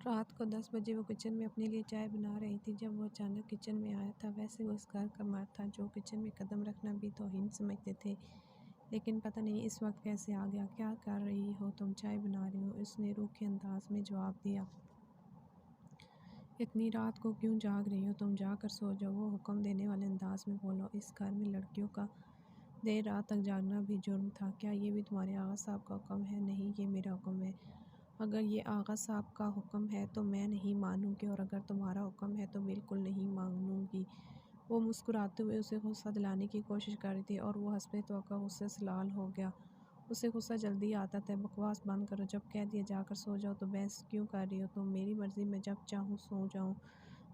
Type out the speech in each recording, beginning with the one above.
रात को 10 बजे वो किचन में अपने लिए चाय बना रही थी जब वो अचानक किचन में आया था। वैसे वो उस घर का मर्द था जो किचन में कदम रखना भी तौहीन समझते थे, लेकिन पता नहीं इस वक्त कैसे आ गया। क्या कर रही हो तुम? चाय बना रही हो, उसने रूखे अंदाज में जवाब दिया। इतनी रात को क्यों जाग रही हो तुम? जाकर सो जाओ, वो हुक्म देने वाले अंदाज में बोलो। इस घर में लड़कियों का देर रात तक जागना भी जुर्म था। क्या ये भी तुम्हारे आगा साहब का हुक्म है? नहीं, ये मेरा हुक्म है। अगर ये आगा साहब का हुक्म है तो मैं नहीं मानूंगी, और अगर तुम्हारा हुक्म है तो बिल्कुल नहीं मानूंगी। वो मुस्कुराते हुए उसे गुस्सा दिलाने की कोशिश कर रही थी और वो हंसते तवक्का गुस्से से लाल हो गया। उसे गुस्सा जल्दी आता था। बकवास बंद करो, जब कह दिया जाकर सो जाओ तो बहस क्यों कर रही हो तुम? मेरी मर्ज़ी, मैं जब चाहूँ सो जाऊँ।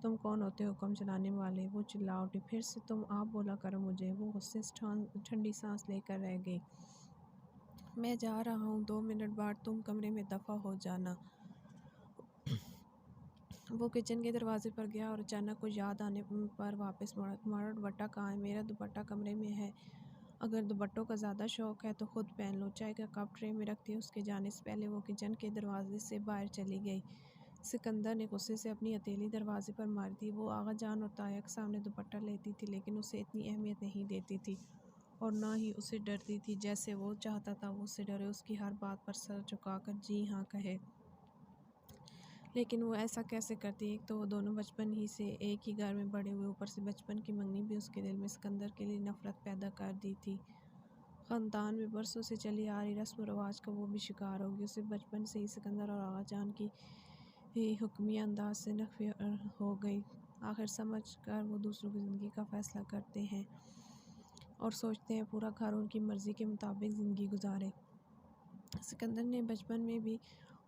तुम कौन होते हो हुक्म चलाने वाले? वो चिल्ला उठी। फिर से तुम आप बोला करो मुझे। वो गुस्से से ठंडी सांस लेकर रह गई। मैं जा रहा हूँ, 2 मिनट बाद तुम कमरे में दफ़ा हो जाना। वो किचन के दरवाजे पर गया और अचानक कुछ याद आने पर वापस मुड़ा। तुम्हारा दुपट्टा कहाँ है? मेरा दुपट्टा कमरे में है। अगर दुपट्टों का ज़्यादा शौक़ है तो ख़ुद पहन लो। चाय का कप ट्रे में रखते उसके जाने से पहले वो किचन के दरवाजे से बाहर चली गई। सिकंदर ने गुस्से से अपनी हथेली दरवाजे पर मार दी। वो आगा जान और ताया के सामने दुपट्टा लेती थी, लेकिन उसे इतनी अहमियत नहीं देती थी और ना ही उसे डरती थी जैसे वो चाहता था वो उससे डरे, उसकी हर बात पर सर झुकाकर जी हाँ कहे। लेकिन वो ऐसा कैसे करती? एक तो वो दोनों बचपन ही से एक ही घर में बड़े हुए, ऊपर से बचपन की मंगनी भी उसके दिल में सिकंदर के लिए नफ़रत पैदा कर दी थी। ख़ानदान में बरसों से चली आ रही रस्म व रवाज का वो भी शिकार होगी। उसे बचपन से ही सिकंदर और आगा जान की हुक्मिया अंदाज से नफ़रत हो गई। आखिर समझ कर वो दूसरों की ज़िंदगी का फ़ैसला करते हैं और सोचते हैं पूरा घर उनकी मर्ज़ी के मुताबिक ज़िंदगी गुजारे। सिकंदर ने बचपन में भी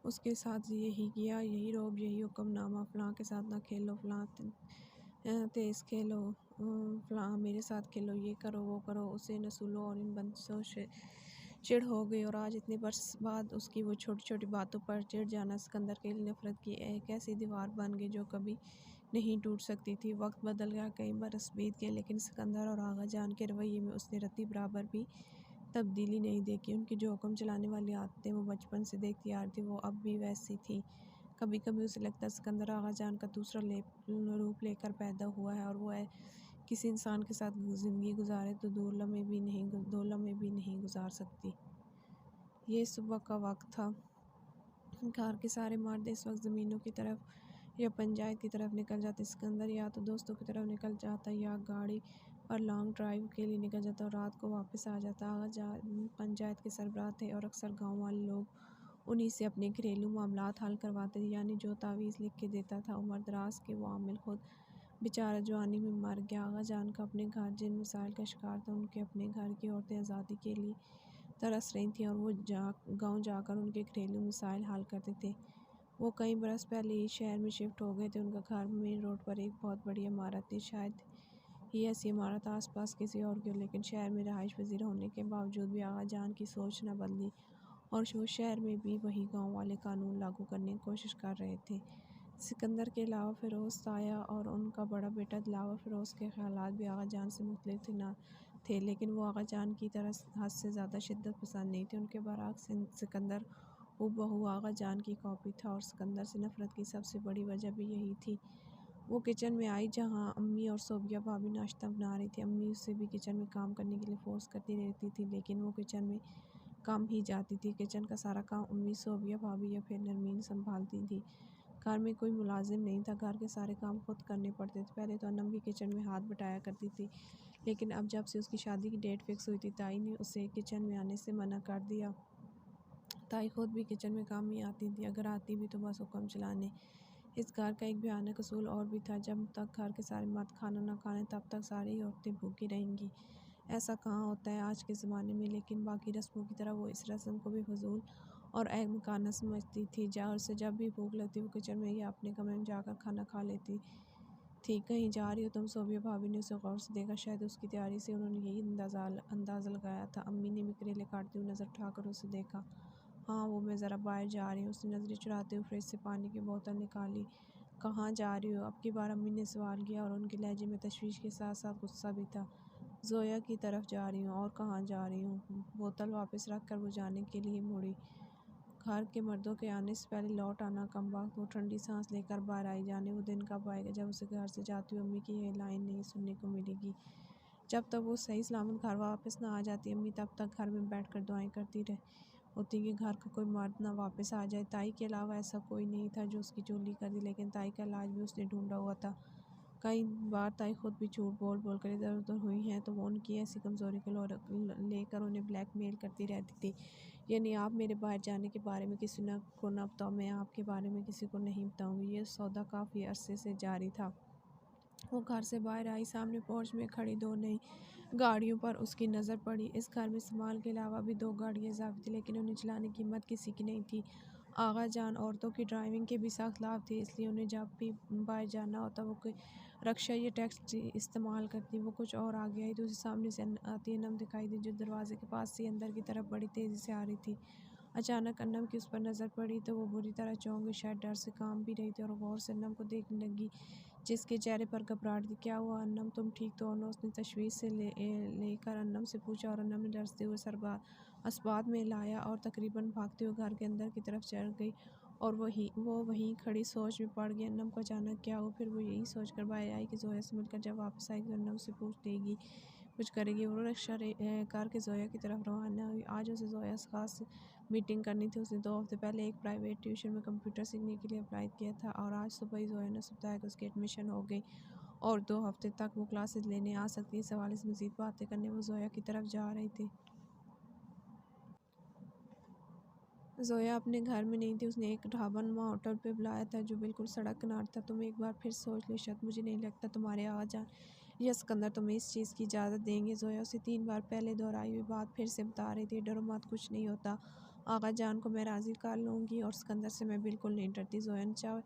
उसके साथ यही किया, यही रौब, यही हुक्मनामा। फ़लाँ के साथ ना खेलो, फ़लाँ तेज़ खेलो, फ़लाँ मेरे साथ खेलो, ये करो वो करो। उसे नसूलों और इन बंदिशों से चिढ़ हो गई और आज इतने बरस बाद उसकी वो छोटी छोटी बातों पर चिढ़ जाना सिकंदर के लिए नफ़रत की एक ऐसी दीवार बन गई जो कभी नहीं टूट सकती थी। वक्त बदल गया, कई बरस बीत गए, लेकिन सिकंदर और आगा जान के रवैये में उसने रत्ती बराबर भी तब्दीली नहीं देखी। उनकी जो हुक्म चलाने वाली आदतें वो बचपन से देखती आ रही थी, वो अब भी वैसी थी। कभी कभी उसे लगता सिकंदर आगा जान का दूसरा रूप लेकर पैदा हुआ है और वो किसी इंसान के साथ ज़िंदगी गुजारे तो 2 लम्हे भी नहीं गुजार सकती। ये सुबह का वक्त था। घर के सारे मर्द इस वक्त ज़मीनों की तरफ या पंचायत की तरफ निकल जाते। सिकंदर या तो दोस्तों की तरफ निकल जाता या गाड़ी और लॉन्ग ड्राइव के लिए निकल जाता और रात को वापस आ जाता। आगा पंचायत के सरबराह थे और अक्सर गांव वाले लोग उन्हीं से अपने घरेलू मामलात हल करवाते थे, यानी जो तावीज़ लिख के देता था। उम्र दराज के वो आमिल खुद बेचारा जवानी में मर गया। आगा जान का अपने घर जिन मसाइल का शिकार था, उनके अपने घर की औरतें आज़ादी के लिए तरस रही थीं और वो गाँव जाकर उनके घरेलू मसाइल हल करते थे। वो कई बरस पहले ही शहर में शिफ्ट हो गए थे। उनका घर मेन रोड पर एक बहुत बड़ी इमारत थी। शायद ही ऐसी इमारत आसपास किसी और की हो, लेकिन शहर में रहाइश पज़ीर होने के बावजूद भी आगा जान की सोच न बदली और वो शहर में भी वही गांव वाले कानून लागू करने की कोशिश कर रहे थे। सिकंदर के अलावा फ़िरोज़, ताया और उनका बड़ा बेटा दिलावर फ़िरोज़ के ख़यालात भी आगा जान से मुख्तलिफ न थे, लेकिन वो आगा जान की तरह हद से ज़्यादा शिद्दत पसंद नहीं थे। उनके बरअक्स सिकंदर हूबहू आगा जान की कॉपी था और सिकंदर से नफ़रत की सबसे बड़ी वजह भी यही थी। वो किचन में आई जहाँ अम्मी और सोबिया भाभी नाश्ता बना रही थी। अम्मी उससे भी किचन में काम करने के लिए फ़ोर्स करती रहती थी, लेकिन वो किचन में कम ही जाती थी। किचन का सारा काम अम्मी, सोबिया भाभी या फिर नरमीन संभालती थी। घर में कोई मुलाजिम नहीं था, घर के सारे काम खुद करने पड़ते थे। पहले तो अनम भी किचन में हाथ बटाया करती थी, लेकिन अब जब से उसकी शादी की डेट फिक्स हुई थी, ताई ने उसे किचन में आने से मना कर दिया। ताई खुद भी किचन में काम नहीं आती थी, अगर आती भी तो बस हुक्म चलाने। इस घर का एक भयानक असूल और भी था, जब तक घर के सारे मर्द खाना ना खाने तब तक सारी औरतें भूखी रहेंगी। ऐसा कहाँ होता है आज के ज़माने में, लेकिन बाकी रस्मों की तरह वो इस रस्म को भी फजूल और ऐब मकाना समझती थी। उसे जब भी भूख लगती वो किचन में या अपने कमरे में जाकर खाना खा लेती थी। कहीं जा रही हो तुम? सोबिया भाभी ने उसे गौर से देखा। शायद उसकी तैयारी से उन्होंने यही अंदाज़ा लगाया था। अम्मी ने भी करेले काटते हुए नज़र उठाकर उसे देखा। हाँ, वो मैं ज़रा बाहर जा रही हूँ। उसने नज़रें चुराते हुए फ्रिज से पानी की बोतल निकाली। कहाँ जा रही हो? अब की बार अम्मी ने सवाल किया और उनके लहजे में तशवीश के साथ साथ गुस्सा भी था। ज़ोया की तरफ जा रही हूँ। और कहाँ जा रही हूँ? बोतल वापस रख कर वो जाने के लिए मुड़ी। घर के मर्दों के आने से पहले लौट आना कम वक्त, वो ठंडी सांस लेकर बाहर आई, जाने वो दिन कब आएगा जब उसे घर से जाती हुई अम्मी की ये लाइन नहीं सुनने को मिलेगी। जब तक वो सही सलामत घर वापस ना आ जाती अम्मी तब तक घर में बैठकर दुआएं करती रह होती कि घर का कोई मर्द ना वापस आ जाए। ताई के अलावा ऐसा कोई नहीं था जो उसकी चोली कर दी, लेकिन ताई का इलाज भी उसने ढूंढा हुआ था। कई बार ताई खुद भी झूठ बोल बोल कर इधर उधर हुई हैं, तो वो उनकी ऐसी कमज़ोरी को लेकर उन्हें ब्लैकमेल करती रहती थी। यानी आप मेरे बाहर जाने के बारे में किसी को ना बताओ, मैं आपके बारे में किसी को नहीं बताऊंगी। ये सौदा काफ़ी अरसे से जारी था। वो घर से बाहर आई, सामने पोर्च में खड़ी दो नई गाड़ियों पर उसकी नज़र पड़ी। इस घर में सामान के अलावा भी 2 गाड़ियाँ इजाफी थी, लेकिन उन्हें चलाने की हिम्मत किसी की नहीं थी। आगा जान औरतों की ड्राइविंग के भी सख्त खिलाफ थे, इसलिए उन्हें जब भी बाहर जाना होता वो कोई रक्षा या टैक्सी इस्तेमाल करती। वो कुछ और आगे आई तो उसे सामने से आती अनम दिखाई दी, जो दरवाजे के पास से अंदर की तरफ बड़ी तेज़ी से आ रही थी। अचानक अनम की उस पर नज़र पड़ी तो वो बुरी तरह चौंक गई, शायद डर से काम भी रही थी, और गौर से अनम को देखने लगी जिसके चेहरे पर घबराहट थी। क्या हुआ अन्नम, तुम ठीक तो हो? उसने तशवीश से लेकर अन्नम से पूछा, और अन्नम ने डरते हुए असबात में लाया और तकरीबन भागते हुए घर के अंदर की तरफ चढ़ गई। और वो वहीं खड़ी सोच में पड़ गई। अन्नम को अचानक क्या हो, फिर वो यही सोच कर बाहर आई कि जोया से मिलकर जब वापस आएगी तो अन्नम से पूछ लेगी, कुछ करेगी। वो रिक्शा कार के जोया की तरफ रवाना हुई। आज उसे जोया से खास मीटिंग करनी थी। उसने 2 हफ्ते पहले एक प्राइवेट ट्यूशन में कंप्यूटर सीखने के लिए अप्लाई किया था, और आज सुबह ही जोया ने बताया कि उसकी एडमिशन हो गई और 2 हफ्ते तक वो क्लासेस लेने आ सकती है। इस हवाले से मज़ीद बातें करने वो जोया की तरफ जा रही थी। जोया अपने घर में नहीं थी, उसने एक ढाबा-नुमा होटल पे बुलाया था जो बिल्कुल सड़क किनारे था। तुम एक बार फिर सोच लो शायद, मुझे नहीं लगता तुम्हारे आजान या सिकंदर तुम्हें इस चीज़ की इजाज़त देंगे। जोया उसे 3 बार पहले दोहराई हुई बात फिर से बता रही थी। डरो मत, कुछ नहीं होता। आगा जान को मैं राज़ी कर लूँगी, और सिकंदर से मैं बिल्कुल नहीं डरती। जोया ने चाय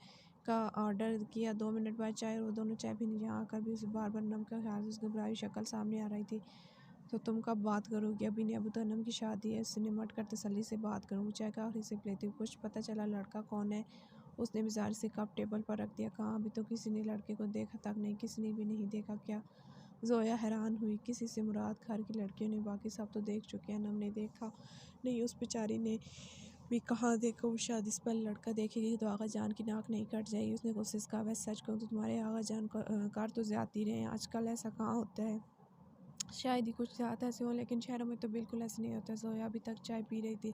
का ऑर्डर किया। 2 मिनट बाद चाय और वो दोनों चाय पीने जहाँ आकर भी उसे बार-बार नम का ख्याल, उस घबराई शक्ल सामने आ रही थी। तो तुम कब बात करोगी? अभी नहीं, अबू तो अनम की शादी है, उससे निमट कर तसल्ली से बात करूँ। चाय का आखिरी सिप लेती हुई, कुछ पता चला लड़का कौन है? उसने मिजाज से कप टेबल पर रख दिया। कहाँ, अभी तो किसी ने लड़के को देखा तक नहीं। किसी ने भी नहीं देखा क्या? जोया हैरान हुई। किसी से मुराद घर की लड़कियों ने, बाकी सब तो देख चुके हैं। अनम ने देखा नहीं, उस बेचारी ने भी कहाँ देखा। वो शादी से पहले लड़का देखेगी तो आगा जान की नाक नहीं कट जाएगी। उसने गुस्से से कहा, वैसे सच कहूँ तो तुम्हारे आगा जान कार तो ज्यादा रहे हैं आजकल, ऐसा कहाँ होता है? शायद ही कुछ ज़्यादा ऐसे हों, लेकिन शहरों में तो बिल्कुल ऐसे नहीं होता। जोया अभी तक चाय पी रही थी।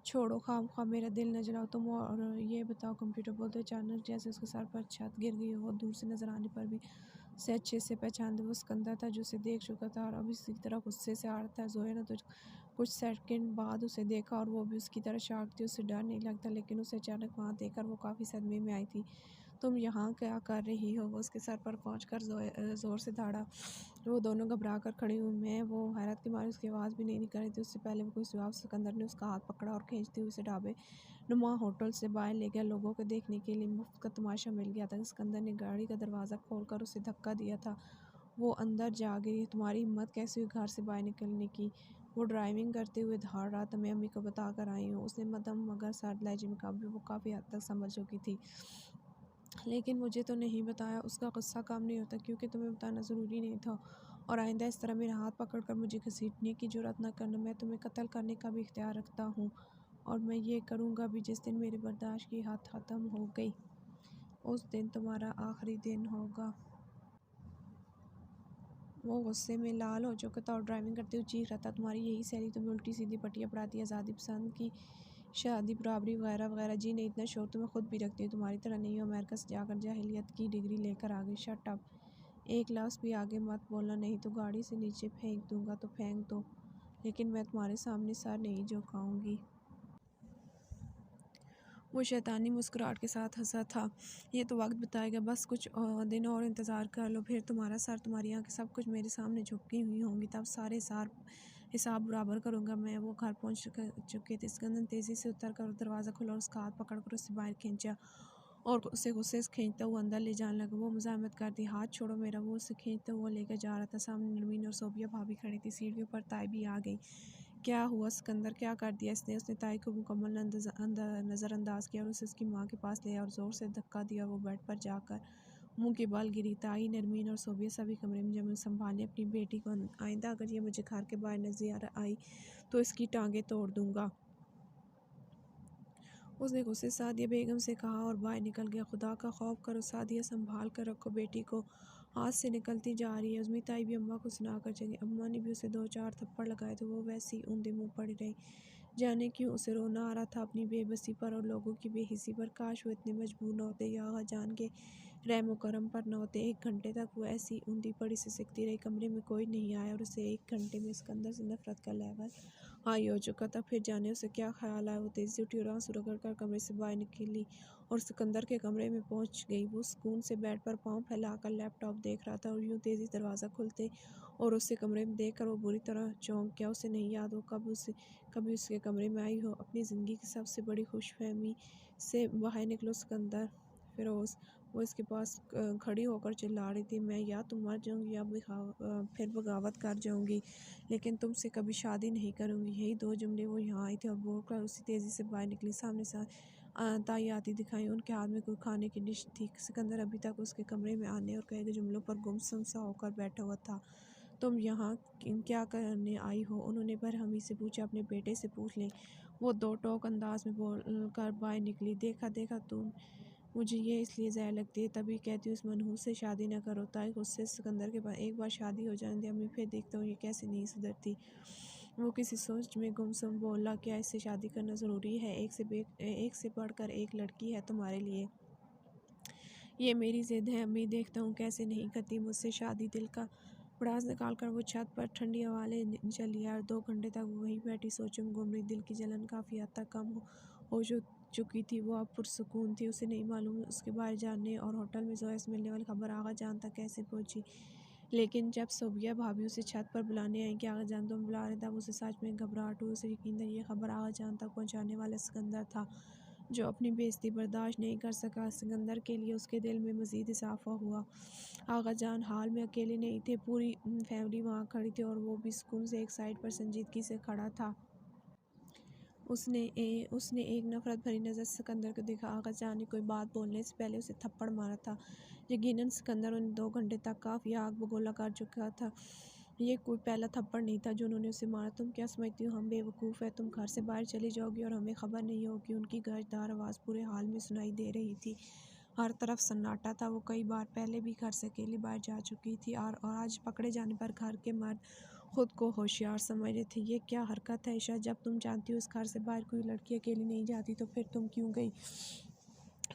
छोड़ो, खामख्वाह मेरा दिल न जलाओ तुम। और ये बताओ, कंप्यूटर बोलते अचानक जैसे उसके सर पर छत गिर गई। वो दूर से नज़र आने पर भी उसे अच्छे से पहचान दे। वो सिकंदर था जो उसे देख चुका था और अब इसी तरह गुस्से से आ रहा था। जोया ने तो कुछ सेकंड बाद उसे देखा और वो भी उसकी तरह शार्क थी। उसे डर नहीं लगता, लेकिन उसे अचानक वहाँ देखकर वो काफ़ी सदमे में आई थी। तुम यहाँ क्या कर रही हो? वो उसके सर पर पहुँचकर ज़ोर से दहाड़ा। वो दोनों घबरा कर खड़ी हुई। मैं वो हैरत के मारे उसकी आवाज़ भी नहीं निकल रही थी। उससे पहले वो कोई जवाब, सिकंदर ने उसका हाथ पकड़ा और खींचते हुए उसे ढाबे नुमा होटल से बाहर ले गया। लोगों को देखने के लिए मुफ्त का तमाशा मिल गया था। सिकंदर ने गाड़ी का दरवाज़ा खोलकर उसे धक्का दिया था। वो अंदर जा गिरी। तुम्हारी हिम्मत कैसे हुई घर से बाहर निकलने की? वो ड्राइविंग करते हुए दहाड़ रहा था। मैं अम्मी को बता कर आई हूँ। उसने मदम मगर सर्द लहजे में कहा। वो काफ़ी हद तक समझ चुकी थी, लेकिन मुझे तो नहीं बताया। उसका गुस्सा कम नहीं होता, क्योंकि तुम्हें बताना ज़रूरी नहीं था। और आइंदा इस तरह मेरा हाथ पकड़कर मुझे घसीटने की जुर्रत न करना। मैं तुम्हें कत्ल करने का भी इख्तियार रखता हूँ, और मैं ये करूँगा भी जिस दिन मेरी बर्दाश्त की हद ख़त्म हो गई, उस दिन तुम्हारा आखिरी दिन होगा। वो गुस्से में लाल हो चुका था और ड्राइविंग करते हुए चीख रहा था, तुम्हारी यही सैली तुम्हें उल्टी सीधी पट्टियाँ पढ़ाती है, आज़ादी पसंद की, शादी बराबरी वगैरह वगैरह। जी नहीं, इतना शौक तो मैं खुद भी रखती हूँ, तुम्हारी तरह नहीं हो। अमेरिका से जाकर जाहिलियत की डिग्री लेकर आ गई। शट अप, एक लफ्ज़ भी आगे मत बोलना, नहीं तो गाड़ी से नीचे फेंक दूंगा। तो फेंक दो, लेकिन मैं तुम्हारे सामने सर नहीं झुकाऊंगी। वो शैतानी मुस्कुराहट के साथ हंसा था। ये तो वक्त बताएगा, बस कुछ दिन और इंतज़ार कर लो, फिर तुम्हारा सर, तुम्हारी आंखें, सब कुछ मेरे सामने झुकी हुई होंगी। तब सारे हिसाब बराबर करूँगा मैं। वो घर पहुँच चुके थे। सिकंदर तेज़ी से उतर कर दरवाज़ा खोला और उसका हाथ पकड़कर उससे बाहर खींचा और उसे गुस्से से खींचता हुआ अंदर ले जाने लगा। वो मुज़ाहमत करती, हाथ छोड़ो मेरा। वो उसे खींचता हुआ लेकर जा रहा था। सामने नरमीन और सोबिया भाभी खड़ी थी। सीढ़ियों पर ताई भी आ गई। क्या हुआ सिकंदर, क्या कर दिया इसने? उसने ताई को मुकम्मल नज़रअंदाज किया और उसे उसकी माँ के पास ले आया और ज़ोर से धक्का दिया। वो बेड पर जाकर मुंह के बल गिरी। ताई, नरमीन और सोबिया सभी कमरे में जमे। संभाले अपनी बेटी को, आइंदा अगर ये मुझे घर के बाहर नजर आई तो इसकी टांगें तोड़ दूंगा। उसने गुस्से से सादिया बेगम से कहा और बाहर निकल गया। खुदा का खौफ करो सादिया, संभाल कर रखो बेटी को, हाथ से निकलती जा रही है। उज़मी ताई भी अम्मा को सुना कर चली। अम्मा ने भी उसे 2-4 थप्पड़ लगाए तो वो वैसी ऊंधे मुँह पड़ी रही। जाने क्यों उसे रोना आ रहा था अपनी बेबसी पर और लोगों की बेहिसी पर। काश वो इतने मजबूर न होते या आगा जान के रहमो करम पर न होते। 1 घंटे तक वो ऐसी ऊंधी पड़ी सिसकती रही। कमरे में कोई नहीं आया और उसे 1 घंटे में उसके अंदर से नफरत का लेवल हाई हो चुका था। फिर जाने उसे क्या ख्याल आया। वो तेज़ी से उठी और आंसू रगड़ कर कमरे से बाहर निकली और सिकंदर के कमरे में पहुंच गई। वो सुकून से बेड पर पाँव फैलाकर लैपटॉप देख रहा था और यूं तेज़ी दरवाज़ा खुलते और उसे कमरे में देखकर वो बुरी तरह चौंक गया। उसे नहीं याद हो कभी उसके कमरे में आई हो। अपनी ज़िंदगी की सबसे बड़ी खुशफहमी से बाहर निकलो सिकंदर। फिरोज़ वो इसके पास खड़ी होकर चिल्ला रही थी, मैं या तो मर जाऊंगी या फिर बगावत कर जाऊंगी, लेकिन तुमसे कभी शादी नहीं करूंगी। यही 2 जुमले वो यहाँ आई थी और बोलकर उसी तेज़ी से बाहर निकली। सामने से ताई आती दिखाई। उनके हाथ में कोई खाने की डिश थी। सिकंदर अभी तक उसके कमरे में आने और कहे गए जुमलों पर गुमसुम सा होकर बैठा हुआ था। तुम यहाँ क्या करने आई हो? उन्होंने बरहमी से पूछा। अपने बेटे से पूछ लें, वो 2 टोक अंदाज में बोल कर बाहर निकली। देखा तुम मुझे ये इसलिए ज़हर लगती है, तभी कहती हूँ इस मनहूस से शादी न करो। ताई गुस्से से सिकंदर के पास, एक बार शादी हो जाने दे अम्मी, फिर देखता हूँ ये कैसे नहीं सुधरती। वो किसी सोच में गुमसुम बोला, क्या इससे शादी करना ज़रूरी है? एक से बढ़कर एक लड़की है तुम्हारे लिए। ये मेरी ज़िद है अम्मी, देखता हूँ कैसे नहीं करती मुझसे शादी। दिल का भड़ास निकाल कर वो छत पर ठंडी हवा ले चल लिया और 2 घंटे तक वो वहीं बैठी सोचों में घूम रही। दिल की जलन काफ़ी हद तक कम हो चुकी थी। वो अब पुरसुकून थी। उसे नहीं मालूम उसके बाहर जाने और होटल में जोया से मिलने वाली खबर आगा जान तक कैसे पहुंची, लेकिन जब सोबिया भाभी उसे छत पर बुलाने आई कि आगा जान तुम बुला रहे, तब उसे सच में घबराहट हुई। उसे यकीन था ये खबर आगा जान तक पहुंचाने वाला सिकंदर था, जो अपनी बेइज्जती बर्दाश्त नहीं कर सका। सिकंदर के लिए उसके दिल में मज़ीद इजाफा हुआ। आगा जान हाल में अकेले नहीं थे, पूरी फैमिली वहाँ खड़ी थी और वो भी सुकून से एक साइड पर संजीदगी से खड़ा था। उसने एक नफ़रत भरी नज़र सिकंदर को देखा। आगा जान ने कोई बात बोलने से पहले उसे थप्पड़ मारा था। यकीनन सिकंदर उन 2 घंटे तक काफ़ी आग बगोला कर चुका था। ये कोई पहला थप्पड़ नहीं था जो उन्होंने उसे मारा। तुम क्या समझती हो हम बेवकूफ़ है? तुम घर से बाहर चली जाओगी और हमें खबर नहीं होगी। उनकी गरजदार आवाज़ पूरे हाल में सुनाई दे रही थी। हर तरफ सन्नाटा था। वो कई बार पहले भी घर से अकेली बाहर जा चुकी थी और आज पकड़े जाने पर घर के मर्द खुद को होशियार समझ रहे थे। ये क्या हरकत है ईशा? जब तुम जानती हो इस घर से बाहर कोई लड़की अकेली नहीं जाती तो फिर तुम क्यों गई?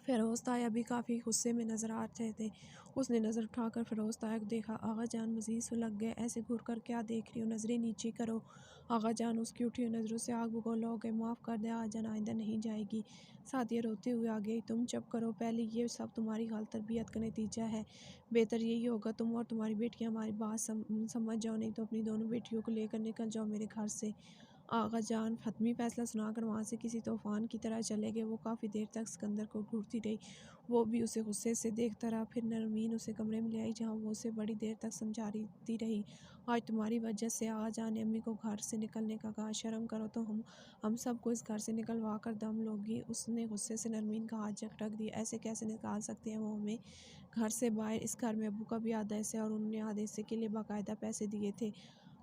फ़िरोज़ ताया भी काफ़ी गुस्से में नज़र आ रहे थे। उसने नज़र उठाकर फ़िरोज़ ताया को देखा। आगा जान मज़ीद सुलग गए। ऐसे घूर कर क्या देख रही हो? नज़रें नीचे करो। आगा जान उसकी उठी हुई नज़रों से आग बगौला हो गए। माफ़ कर दे आगा जान, आइंदा नहीं जाएगी। सादिया रोते हुए आ गई। तुम चुप करो पहले, ये सब तुम्हारी गलत तरबियत का नतीजा है। बेहतर यही होगा तुम और तुम्हारी बेटियाँ हमारी बात समझ जाओ, नहीं तो अपनी दोनों बेटियों को लेकर निकल जाओ मेरे घर से। आगा जान हतमी फैसला सुनाकर वहाँ से किसी तूफ़ान की तरह चले गए। वो काफ़ी देर तक सिकंदर को घूरती रही। वो भी उसे गुस्से से देखता रहा। फिर नरमीन उसे कमरे में ले आई जहाँ वो उसे बड़ी देर तक समझाती रही। आज तुम्हारी वजह से आगा जान ने अम्मी को घर से निकलने का कहा। शर्म करो तो हम सबको इस घर से निकलवा कर दम लोगी। उसने गुस्से से नरमीन का हाथ झटक दिया। ऐसे कैसे निकाल सकते हैं वो हमें घर से बाहर? इस घर में अब्बू का भी आधा हिस्सा है और उन्होंने आधे हिस्से के लिए बाकायदा पैसे दिए थे।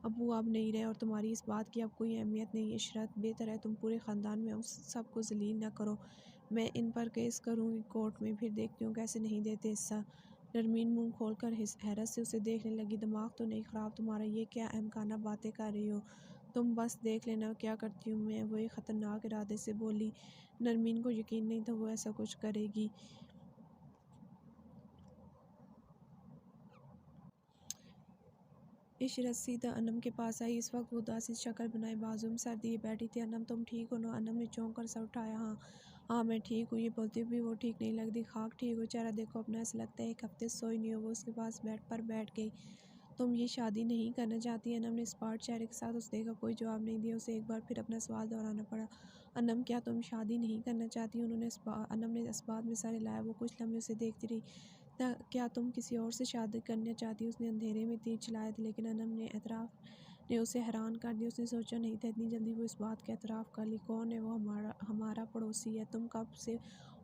अब्बू अब नहीं रहे और तुम्हारी इस बात की अब कोई अहमियत नहीं है। इशरत, बेहतर है तुम पूरे ख़ानदान में हम सबको ज़लील न करो। मैं इन पर केस करूँगी कोर्ट में, फिर देखती हूँ कैसे नहीं देते हिस्सा। नरमीन मुंह खोलकर हैरत से उसे देखने लगी। दिमाग तो नहीं ख़राब तुम्हारा? ये क्या अहमकाना बातें कर रही हो? तुम बस देख लेना क्या करती हूँ मैं। वो एक ख़तरनाक इरादे से बोली। नरमीन को यकीन नहीं था वो ऐसा कुछ करेगी। इशरत सीधा अनम के पास आई। इस वक्त वो उदासी शक्ल बनाए बाजू में सर दिए बैठी थी। अनम तुम ठीक हो ना? अनम ने चौंक कर सर उठाया। हाँ हाँ मैं ठीक हूँ। ये बोलती भी वो ठीक नहीं लगती। खाक ठीक हो? चेहरा देखो अपना, ऐसा लगता है 1 हफ्ते से सोई नहीं हो। वो उसके पास बेड पर बैठ गई। तुम ये शादी नहीं करना चाहती? अनम ने स्पार्ट चेहरे के साथ उसे देखा। कोई जवाब नहीं दिया। उसे एक बार फिर अपना सवाल दोहराना पड़ा। अनम क्या तुम शादी नहीं करना चाहती? अनम ने इस बात में सर हिलाया। वो कुछ लम्हे उसे देखती रही। क्या तुम किसी और से शादी करना चाहती? उसने अंधेरे में तीर चलाया था, लेकिन अनम ने एतराफ़ ने उसे हैरान कर दिया। उसने सोचा नहीं था इतनी जल्दी वो इस बात का एतराफ़ कर ली। कौन है वो? हमारा पड़ोसी है। तुम कब से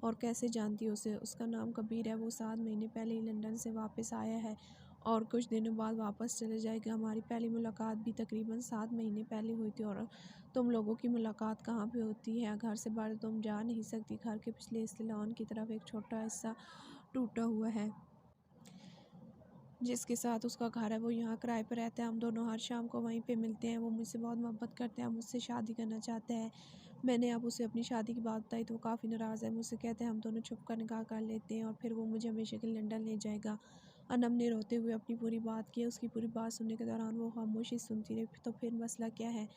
और कैसे जानती हो उसे? उसका नाम कबीर है। वो 7 महीने पहले ही लंदन से वापस आया है और कुछ दिनों बाद वापस चले जाएगा। हमारी पहली मुलाकात भी तकरीबन 7 महीने पहले हुई थी और तुम लोगों की मुलाकात कहाँ पे होती है? घर से बाहर तुम जा नहीं सकती। घर के पिछले हिस्से लॉन की तरफ एक छोटा हिस्सा टूटा हुआ है। जिसके साथ उसका घर है वो यहाँ किराए पर रहता है। हम दोनों हर शाम को वहीं पे मिलते हैं। वो मुझसे बहुत मोहब्बत करते हैं, मुझसे शादी करना चाहते हैं। मैंने अब उसे अपनी शादी की बात बताई तो वो काफ़ी नाराज़ है। मुझसे कहते हैं हम दोनों छुप कर निकाह कर लेते हैं और फिर वो मुझे हमेशा के लिए लंदन ले जाएगा। अनम ने रोते हुए अपनी पूरी बात की। उसकी पूरी बात सुनने के दौरान वो खामोशी सुनती रही। तो फिर मसला क्या है?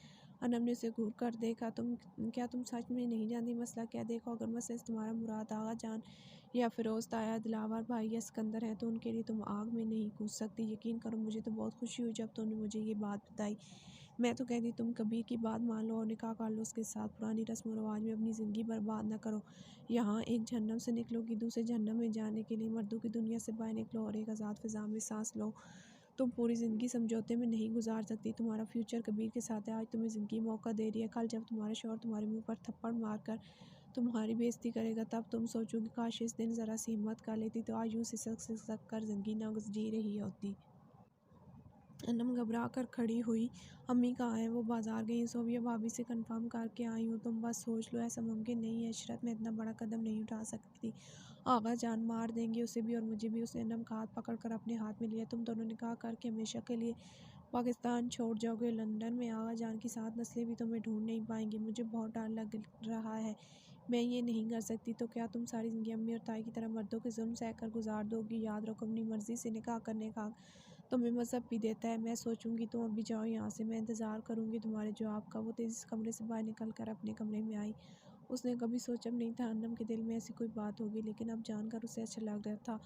अनम ने उसे घूर कर देखा। क्या तुम सच में नहीं जानती मसला क्या? देखो, अगर मसले से तुम्हारा मुराद आगा जान या फिरोज़ ताया, दिलावर भाई या सिकंदर हैं तो उनके लिए तुम आग में नहीं कूद सकती। यकीन करो, मुझे तो बहुत खुशी हुई जब तुमने मुझे ये बात बताई। मैं तो कहती तुम कबीर की बात मान लो और निकाह कर लो उसके साथ। पुरानी रस्म व रवाज में अपनी ज़िंदगी बर्बाद न करो। यहाँ एक जहन्नम से निकलोगी, दूसरे जहन्नम में जाने के लिए मर्दों की दुनिया से बाहर निकलो और एक आज़ाद फ़िज़ा में सांस लो। तुम पूरी ज़िंदगी समझौते में नहीं गुजार सकती। तुम्हारा फ्यूचर कबीर के साथ है। आज तुम्हें ज़िंदगी मौका दे रही है। कल जब तुम्हारा शौहर तुम्हारे मुंह पर थप्पड़ मार कर तुम्हारी बेइज्जती करेगा तब तुम सोचोगी काश इस दिन ज़रा सी हिम्मत कर लेती तो आज यूँ सिसक सिसक कर ज़िंदगी ना जी रही होती। अनम घबरा कर खड़ी हुई। अम्मी कहाँ हैं? वो बाज़ार गई हैं। सोफिया भाभी से कंफर्म करके आई हूँ। तुम बस सोच लो, ऐसा मुमकिन नहीं है इशरत, मैं इतना बड़ा कदम नहीं उठा सकती। आगा जान मार देंगे उसे भी और मुझे भी। उसने अनम का हाथ पकड़ कर अपने हाथ में लिया। तुम दोनों निकाह करके हमेशा के लिए पाकिस्तान छोड़ जाओगे। लंदन में आगा जान की 7 नस्लें भी तुम्हें ढूंढ नहीं पाएंगी। मुझे बहुत डर लग रहा है, मैं ये नहीं कर सकती। तो क्या तुम सारी ज़िंदगी अम्मी और ताई की तरह मर्दों के जुल्म सह कर गुजार दोगी? याद रखो, अपनी मर्ज़ी से निकाह करने का तुम्हें मज़हब भी देता है। मैं सोचूंगी तुम अभी जाओ यहाँ से, मैं इंतज़ार करूँगी तुम्हारे जवाब का। वो तेज़ी से कमरे से बाहर निकल कर अपने कमरे में आई। उसने कभी सोचा भी नहीं था अनम के दिल में ऐसी कोई बात होगी, लेकिन अब जानकर उसे अच्छा लग रहा था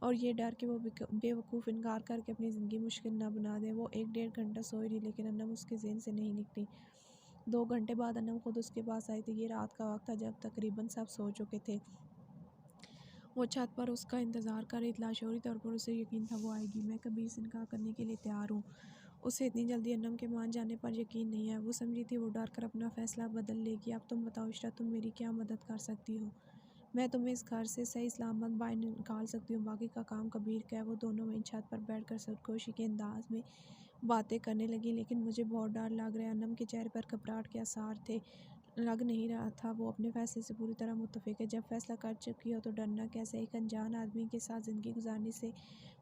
और ये डर कि वो बेवकूफ़ इनकार करके अपनी ज़िंदगी मुश्किल ना बना दे। वो 1-1.5 घंटा सोई रही लेकिन अनम उसके ज़हन से नहीं निकली। 2 घंटे बाद अनम खुद उसके पास आई थी। ये रात का वक्त था जब तकरीबन सब सो चुके थे। वो छत पर उसका इंतज़ार कर रही थी। लाशौरी तौर पर उसे यकीन था वो आएगी। मैं कबीर से इनकार करने के लिए तैयार हूँ। उसे इतनी जल्दी अनम के मान जाने पर यकीन नहीं है। वो समझी थी वो डर कर अपना फ़ैसला बदल लेगी। अब तुम बताओ इशरत, तुम मेरी क्या मदद कर सकती हो? मैं तुम्हें इस घर से सही सलामत बाहर निकाल सकती हूँ, बाकी का काम कबीर का है। वो दोनों वहीं छत पर बैठकर सरगोशी के अंदाज में बातें करने लगी। लेकिन मुझे बहुत डर लग रहा है। अनम के चेहरे पर घबराहट के आसार थे। लग नहीं रहा था वो अपने फ़ैसले से पूरी तरह मुत्तफ़िक़ है। जब फ़ैसला कर चुकी हो तो डरना कैसे? एक अनजान आदमी के साथ ज़िंदगी गुजारने से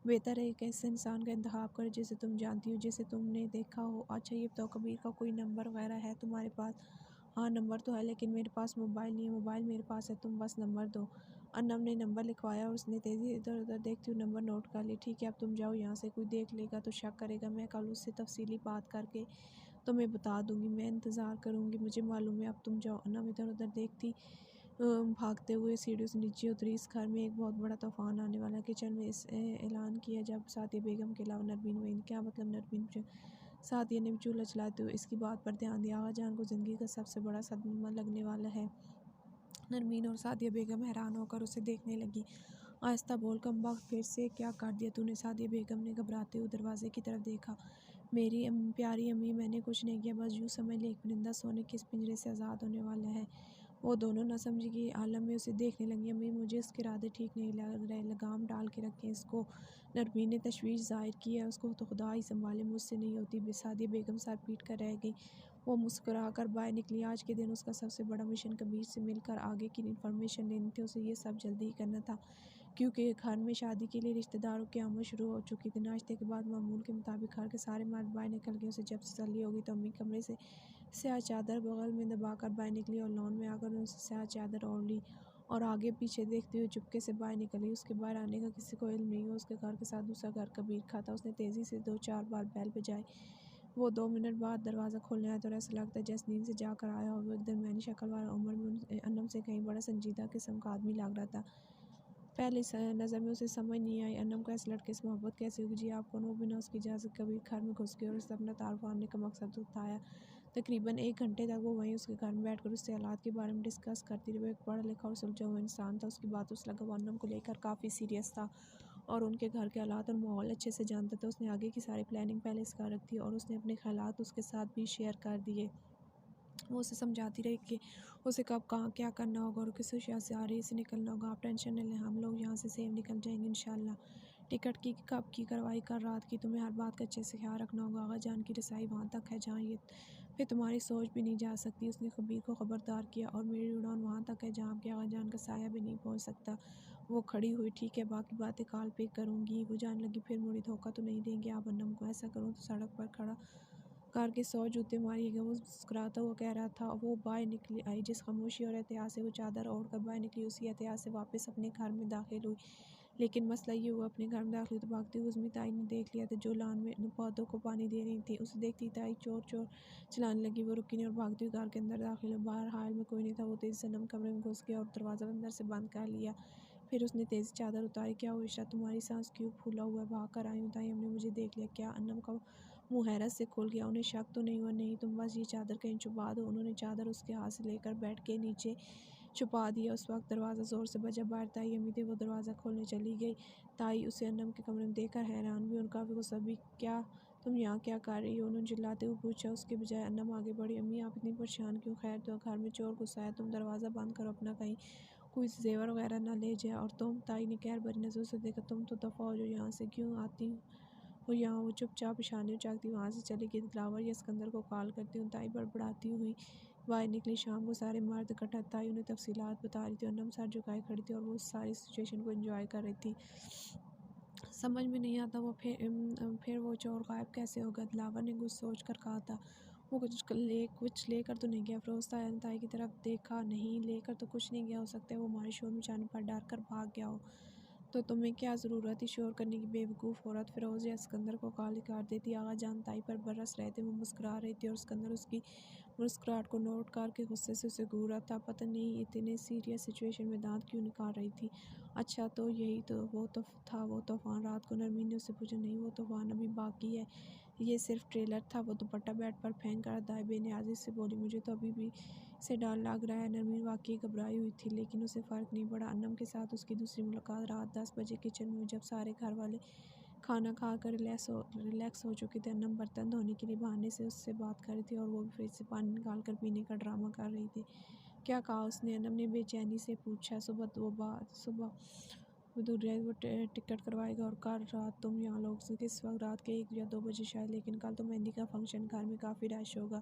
बेहतर है एक ऐसे इंसान का इंतखाब करो जिसे तुम जानती हो, जिसे तुमने देखा हो। अच्छा ये बताओ, कबीर का कोई नंबर वगैरह है तुम्हारे पास? हाँ, नंबर तो है लेकिन मेरे पास मोबाइल नहीं है। मोबाइल मेरे पास है, तुम बस नंबर दो। अनम ने नंबर लिखवाया और उसने तेज़ी से इधर उधर देखते हुए नंबर नोट कर ली। ठीक है, अब तुम जाओ यहाँ से। कोई देख लेगा तो शक करेगा। मैं कल उससे तफसीली बात करके तुम्हें बता दूंगी। मैं इंतज़ार करूंगी, मुझे मालूम है। अब तुम जाओ। अनम इधर उधर देखती भागते हुए सीढ़ियों से नीचे उतरी। इस घर में एक बहुत बड़ा तूफान आने वाला है। किचन में इस ऐलान किया जब सादिया बेगम के अलावा नरमीन वहीं। क्या मतलब नरमीन? सादिया ने भी चूल्हा चलाते हुए इसकी बात पर ध्यान दिया। आगा जान को ज़िंदगी का सबसे बड़ा सदमा लगने वाला है। नरमीन और सादिया बेगम हैरान होकर उसे देखने लगी। आहिस्ता बोल, कमबख्त, फिर से क्या कर दिया तूने? सादिया बेगम ने घबराते हुए दरवाजे की तरफ देखा। मेरी प्यारी अम्मी, मैंने कुछ नहीं किया, बस यूँ समझ ले एक परिंदा सोने के इस पिंजरे से आज़ाद होने वाला है। वो दोनों ना समझी कि आलम में उसे देखने लगी। अम्मी, मुझे इसके इरादे ठीक नहीं लग रहे, लगाम डाल के रखें इसको। नरमीन ने तशवीश ज़ाहिर की है। उसको तो खुदा ही संभाले, मुझसे नहीं होती। सादिया बेगम सर पीट कर रह गई। वो मुस्कुरा कर बाहर निकली। आज के दिन उसका सबसे बड़ा मिशन कबीर से मिलकर आगे की इन्फॉर्मेशन लेनी थी। उसे ये सब जल्दी ही करना था क्योंकि घर में शादी के लिए रिश्तेदारों की आमद शुरू हो चुकी थी। नाश्ते के बाद मामूल के मुताबिक घर के सारे मर्द बाहर निकल गए। उसे जब तसल्ली होगी तो अम्मी कमरे से स्याह चादर बगल में दबाकर बाहर निकली और लॉन में आकर उनसे स्याह चादर ओढ़ ली और आगे पीछे देखते हुए चुपके से बाहर निकली। उसके बाहर आने का किसी को इल्म नहीं हुआ। उसके घर के साथ दूसरा घर कबीर का था। उसने तेज़ी से 2-4 बार बैल बजाई। वो 2 मिनट बाद दरवाज़ा खोलने आया तो ऐसा लगता है जैसे नींद से जाग कर आया हो। वो एक दरमियानी शक्ल वाला, उम्र में अनम से कहीं बड़ा संजीदा किस्म का आदमी लग रहा था। पहली नज़र में उसे समझ नहीं आई अनम को ऐसे लड़के से मोहब्बत कैसे होगी। जी आप कौन? वो बिना उसकी इजाज़त कबीर घर में घुस गए और उससे अपना तारुफ आने का मकसद उठाया। तकरीबन 1 घंटे तक वो वहीं उसके घर में बैठकर उससे हालात के बारे में डिस्कस करती रही। वो एक पढ़ा लिखा और सुलझा हुआ इंसान था। उसकी बातों से लगा वो अनम को लेकर काफ़ी सीरियस था और उनके घर के हालात और माहौल अच्छे से जानता था। उसने आगे की सारी प्लानिंग पहले से कर रखी थी और उसने अपने ख्यालात उसके साथ भी शेयर कर दिए। वो उसे समझाती रही कि उसे कब कहाँ क्या करना होगा और किस होशियार से आ रही से निकलना होगा। आप टेंशन न लें, हम लोग यहाँ से सेफ निकल जाएंगे इंशाल्लाह। टिकट की कब की कार्रवाई कर रात की, तुम्हें हर बात का अच्छे से ख्याल रखना होगा। आगा जान की रसाई वहाँ तक है जहाँ ये फिर तुम्हारी सोच भी नहीं जा सकती। उसने कबीर को खबरदार किया, और मेरी उड़ान वहाँ तक है जहाँ आपके आगा जान का साया भी नहीं पहुँच सकता। वो खड़ी हुई, ठीक है, बाकी बातें कॉल पे करूँगी। वो जाने लगी, फिर मुड़ी, धोखा तो नहीं देंगे आप अन्नम को? ऐसा करूँ तो सड़क पर खड़ा करके 100 जूते मारिएगा। वो मुस्कुराता हुआ कह रहा था। वो बाहर निकली आई, जिस खामोशी और एहतियात से वो चादर ओढ़ कर बाहर निकली, उसी एहतियात से वापस अपने घर में दाखिल हुई। लेकिन मसला ये हुआ, अपने घर में दाखिल हुई तो भागती हुई उज़मी ताई ने देख लिया था, जो लान में पौधों को पानी दे रही थी। उसे देखती ताई चोर चोर चलाने लगी। वो रुकी नहीं और भागती हुई घर के अंदर दाखिल हुई। बाहर हाल में कोई नहीं था। वो तेज़ी से अन्नम कमरे में घुस गया और दरवाज़ा अंदर से बंद कर लिया। फिर उसने तेज़ी चादर उतारी। क्या हुआ इशा, तुम्हारी सांस क्यों फूला हुआ है? भाग कर आई हूँ ताई, हमने मुझे देख लिया क्या? अन्नम का मुँह हैरत से खुल गया। उन्हें शक तो नहीं हुआ? नहीं, तुम बस ये चादर कहीं छुपा दो। उन्होंने चादर उसके हाथ से लेकर बेड के नीचे छुपा दिया। उस वक्त दरवाज़ा ज़ोर से बजा। बाहर ताई अम्मी थी, वो दरवाज़ा खोलने चली गई। ताई उसे अन्नम के कमरे में देखकर हैरान भी और काफ़ी गुस्सा भी। क्या तुम यहाँ क्या कर रही हो? उन्होंने चिल्लाते हुए पूछा। उसके बजाय अन्नम आगे बढ़ी। अम्मी आप इतनी परेशान क्यों? खैर तो घर में चोर घुसा है, तुम दरवाज़ा बंद करो, अपना कहीं कोई जेवर वगैरह ना ले जाए। और तुम? ताई ने कहर भरी नज़रों से देखा। तुम तो दफ़ा हो जो यहाँ से, क्यों आती हूँ? और यहाँ वो चुपचाप इशारे उचाकती वहाँ से चली गई। दिलावर या सिकंदर को कॉल करती हूँ, ताई बड़बड़ाती हुई बाहर निकली। शाम को सारे मर्द इकट्ठा। ताई उन्हें तफसीलात बता रही थी। अन्नम सर झुकाए खड़ी थी और वो सारी सिचुएशन को एंजॉय कर रही थी। समझ में नहीं आता वो फिर वो चोर गायब कैसे हो गया? दिलावर ने कुछ सोच कर कहा था। वो कुछ लेकर तो नहीं गया? फ़िरोज़ ने ताई की तरफ देखा। नहीं, लेकर तो कुछ नहीं गया। हो सकता है वो हमारे शोर मचाने पर डर कर भाग गया हो। तो तुम्हें क्या ज़रूरत थी शोर करने की, बेवकूफ़ औरत? फ़िरोज़ या सिकंदर को गाली काट देती। आगा जान ताई पर बरस रहे थे। वो मुस्कुरा रही थी और सिकंदर उसकी मुस्कुराहट को नोट करके गुस्से से उसे घूर रहा था। पता नहीं इतने सीरियस सिचुएशन में दांत क्यों निकाल रही थी। अच्छा तो यही तो वो तो था वो तूफ़ान? रात को नरमीन ने उससे पूछा। नहीं, वो तूफ़ान अभी बाकी है, ये सिर्फ ट्रेलर था। वो दुपट्टा बेड पर फेंक कर दाएं बेनियाजी से बोली। मुझे तो अभी भी से डर लग रहा है। नरमीन वाकई घबराई हुई थी, लेकिन उसे फ़र्क नहीं पड़ा। अन्नम के साथ उसकी दूसरी मुलाकात रात 10 बजे किचन में, जब सारे घर वाले खाना खाकर रिलैक्स हो चुके थे। अन्नम बर्तन धोने के लिए बहाने से उससे बात कर रही थी और वो भी फ्रिज से पानी निकाल कर पीने का ड्रामा कर रही थी। क्या कहा उसने? अन्नम ने बेचैनी से पूछा। सुबह वो दूर रहे, वो टिकट करवाएगा। और कल रात तुम यहाँ लोग से किस वक्त? रात के 1 या 2 बजे शायद। लेकिन कल तो मेहंदी का फंक्शन, घर में काफ़ी रश होगा।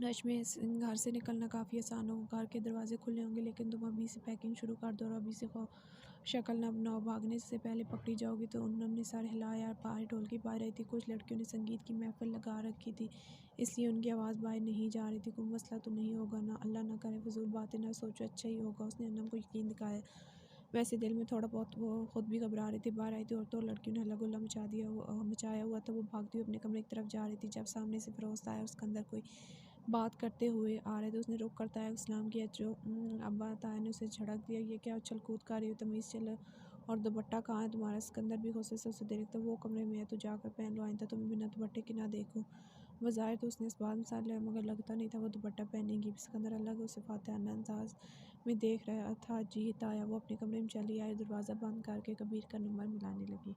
रश में घर से निकलना काफ़ी आसान होगा। घर के दरवाजे खुले होंगे, लेकिन तुम अभी से पैकिंग शुरू कर दो और अभी से शक्ल ना बनाओ। भागने से पहले पकड़ी जाओगी। तो उन्होंने सर हिलाया। बाहर ढोलकी बज रही थी। कुछ लड़कियों ने संगीत की महफिल लगा रखी थी, इसलिए उनकी आवाज़ बाहर नहीं जा रही थी। कोई मसला तो नहीं होगा ना? अल्लाह ना करे, फजूल बातें ना सोचो, अच्छा ही होगा। उसने अन्नम को यकीन दिखाया। वैसे दिल में थोड़ा बहुत वो खुद भी घबरा रही थी। बाहर आई थी और तो लड़कियों ने हल्ला गुल्ला मचाया हुआ था। वो भागती हुई अपने कमरे की तरफ जा रही थी, जब सामने से फ़िरोज़ आया। उसके अंदर कोई बात करते हुए आ रहे थे। उसने रुक कर ताया को सलाम किया। जो अब्बा, ताया ने उसे झड़क दिया। ये क्या उछल कूद कर रही हो? तमीज़ चल। और दुपट्टा कहाँ है तुम्हारा? सिकंदर भी गुस्से से उसे देखता। वो कमरे में है, तो जाकर पहन लो, आइंदा तुम्हें बिना दुपट्टे के ना देखूं। बज़ाहिर तो उसने इस बात में साथ लिया, मगर लगता नहीं था वो दुपट्टा पहनेगी। सिकंदर अलग उसे फातिहाना अंदाज में देख रहा था। जी ताया। वो अपने कमरे में चली आई, दरवाज़ा बंद करके कबीर का नंबर मिलाने लगी।